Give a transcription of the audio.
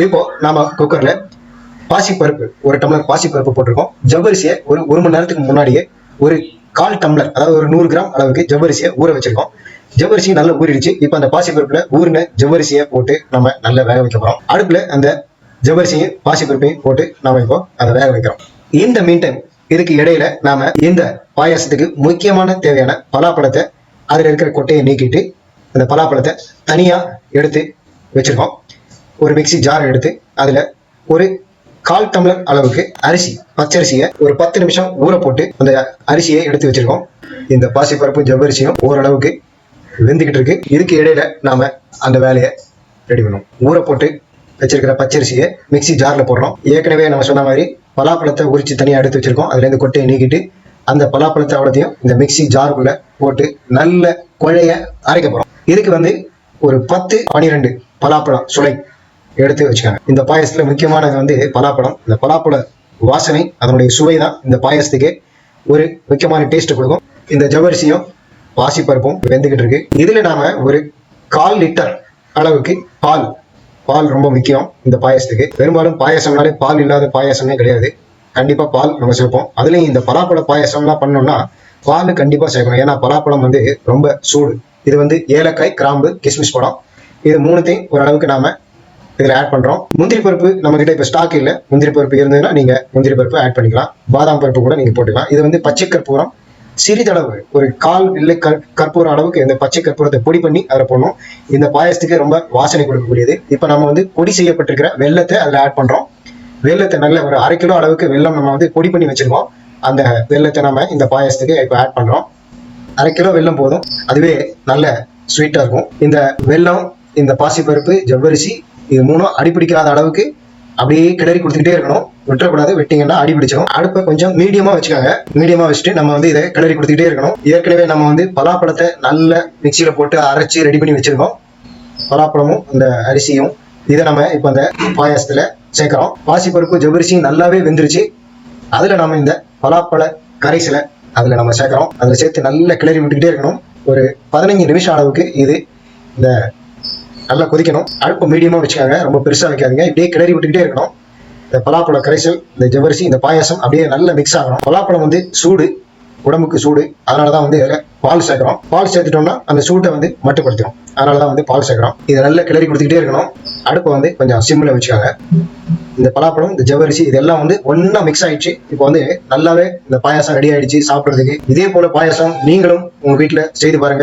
இப்போ நாம குக்கர்ல பாசிப்பருப்பு ஒரு டம்ளர் பாசிப்பருப்பு போட்டிருக்கோம். ஜவ்வரிசியை ஒரு மணி நேரத்துக்கு முன்னாடியே ஒரு 1/4 டம்ளர், அதாவது ஒரு 100 கிராம் அளவுக்கு ஜவ்வரிசியை ஊற வச்சிருக்கோம். ஜவ்வரிசி நல்லா ஊறிடுச்சு. இப்போ அந்த பாசிப்பருப்புல ஊறின ஜவ்வரிசியை போட்டு நம்ம நல்லா வேக வைக்க போறோம். அடுப்புல அந்த ஜவ்வரிசியும் பாசிப்பருப்பையும் போட்டு நாம இப்போ அதை வேக வைக்கிறோம். இந்த மீன் டைம் இதுக்கு இடையில நாம இந்த பாயாசத்துக்கு முக்கியமான தேவையான பலாப்பழத்தை, அதுல இருக்கிற கொட்டையை நீக்கிட்டு அந்த பலாப்பழத்தை தனியா எடுத்து வச்சிருக்கோம். ஒரு மிக்சி ஜார் எடுத்து அதுல ஒரு 1/4 டம்ளர் அளவுக்கு அரிசி, பச்சரிசியை ஒரு 10 நிமிஷம் ஊற போட்டு அந்த அரிசியை எடுத்து வச்சிருக்கோம். இந்த பாசிப்பருப்பும் ஜவ்வரிசியும் ஓரளவுக்கு வெந்துகிட்டு இருக்கு. இதுக்கு இடையில நாம அந்த வேலையை ரெடி பண்ணுவோம். ஊற போட்டு வச்சிருக்கிற பச்சரிசியை மிக்சி ஜார்ல போடுறோம். ஏற்கனவே நம்ம சொன்ன மாதிரி பலாப்பழத்தை உரிச்சு தனியா எடுத்து வச்சிருக்கோம். அதுல இருந்து கொட்டையை நீக்கிட்டு அந்த பலாப்பழத்தை அவ்வளோத்தையும் இந்த மிக்சி ஜாருக்குள்ள போட்டு நல்ல குழைய அரைக்க போறோம். இதுக்கு ஒரு 10-12 பலாப்பழம் சுளை எடுத்து வச்சுக்காங்க. இந்த பாயசத்துல முக்கியமானது பலாப்பழம். இந்த பலாப்பழ வாசனை, அதனுடைய சுவை தான் இந்த பாயசத்துக்கு ஒரு முக்கியமான டேஸ்ட் கொடுக்கும். இந்த ஜவ்வரிசியும் பாசிப்பருப்பும் வெந்துகிட்டு இருக்கு. இதுல நாம ஒரு 1/4 லிட்டர் அளவுக்கு பால் ரொம்ப முக்கியம் இந்த பாயசத்துக்கு. பெரும்பாலும் பாயசம்னாலே பால் இல்லாத பாயசமே கிடையாது. கண்டிப்பா பால் நம்ம சேர்ப்போம். அதுலயும் இந்த பலாப்பழ பாயசம்லாம் பண்ணோம்னா பால் கண்டிப்பா சேர்க்கணும். ஏன்னா பலாப்பழம் ரொம்ப சூடு. இது ஏலக்காய், கிராம்பு, கிஸ்மிஸ் பழம், இது மூணுத்தையும் ஓரளவுக்கு நாம இதுல ஆட் பண்றோம். முந்திரி பருப்பு நம்ம கிட்ட இப்ப ஸ்டாக் இல்ல. முந்திரி பருப்பு இருந்ததுன்னா நீங்க முந்திரி பருப்பு ஆட் பண்ணிக்கலாம். பாதாம் பருப்பு கூட நீங்க போட்டுக்கலாம். இது பச்சை கற்பூரம் சிறிதளவு, ஒரு 1/4 இல்லை கற்பூரம் அளவுக்கு இந்த பச்சை கற்பூரத்தை பொடி பண்ணி அதில் போடணும். இந்த பாயசத்துக்கு ரொம்ப வாசனை கொடுக்கக்கூடியது. இப்போ நம்ம பொடி செய்யப்பட்டிருக்கிற வெள்ளத்தை அதில் ஆட் பண்றோம். வெள்ளத்தை நல்ல ஒரு 1/2 கிலோ அளவுக்கு வெள்ளம் நம்ம பொடி பண்ணி வச்சிருக்கோம். அந்த வெள்ளத்தை நம்ம இந்த பாயசத்துக்கு இப்போ ஆட் பண்றோம். 1/2 கிலோ வெள்ளம் போதும். அதுவே நல்ல ஸ்வீட்டா இருக்கும். இந்த வெள்ளம், இந்த பாசிப்பருப்பு, ஜவ்வரிசி, இது மூணும் அடிப்பிடிக்காத அளவுக்கு அப்படியே கிளறி கொடுத்துக்கிட்டே இருக்கணும். விட்டுறக்கூடாது. வெட்டிங்கன்னா அடி பிடிச்சிடும். அடுப்பை கொஞ்சம் மீடியமா வச்சுக்காங்க. மீடியமா வச்சுட்டு நம்ம இதை கிளறி கொடுத்துக்கிட்டே இருக்கணும். ஏற்கனவே நம்ம பலாப்பழத்தை நல்ல மிக்சியில போட்டு அரைச்சி ரெடி பண்ணி வச்சிருக்கோம். பலாப்பழமும் இந்த அரிசியும் இதை நம்ம இப்போ அந்த பாயாசத்துல சேர்க்கிறோம். பாசிப்பருப்பு, ஜவ்வரிசியும் நல்லாவே வெந்துருச்சு. அதுல நம்ம இந்த பலாப்பழ கரைசலை அதுல நம்ம சேர்க்கிறோம். அதுல சேர்த்து நல்லா கிளறி விட்டுக்கிட்டே இருக்கணும். ஒரு 15 நிமிஷம் அளவுக்கு இது இந்த நல்லா கொதிக்கணும். அடுப்பு மீடியமா வச்சுக்காங்க. ரொம்ப பெருசா வைக்காதீங்க. இப்படியே கிளறி விட்டுக்கிட்டே இருக்கணும். இந்த பலாப்பழ கரைசல், இந்த ஜவ்வரிசி, இந்த பாயாசம் அப்படியே நல்லா மிக்ஸ் ஆகணும். பலாப்பழம் சூடு, உடம்புக்கு சூடு. அதனாலதான் இதுல பால் சேர்க்கிறோம். பால் சேர்த்துட்டோம்னா அந்த சூட்டை மட்டுப்படுத்திடும். அதனாலதான் பால் சேர்க்கிறோம். இதை நல்லா கிளறி கொடுத்துக்கிட்டே இருக்கணும். அடுப்பை கொஞ்சம் சிம்ல வச்சுக்காங்க. இந்த பலாப்பழம், இந்த ஜவ்வரிசி இதெல்லாம் ஒன்னா மிக்ஸ் ஆயிடுச்சு. இப்போ நல்லாவே இந்த பாயாசம் ரெடி ஆயிடுச்சு சாப்பிடுறதுக்கு. இதே போல பாயாசம் நீங்களும் உங்க வீட்டுல செய்து பாருங்க.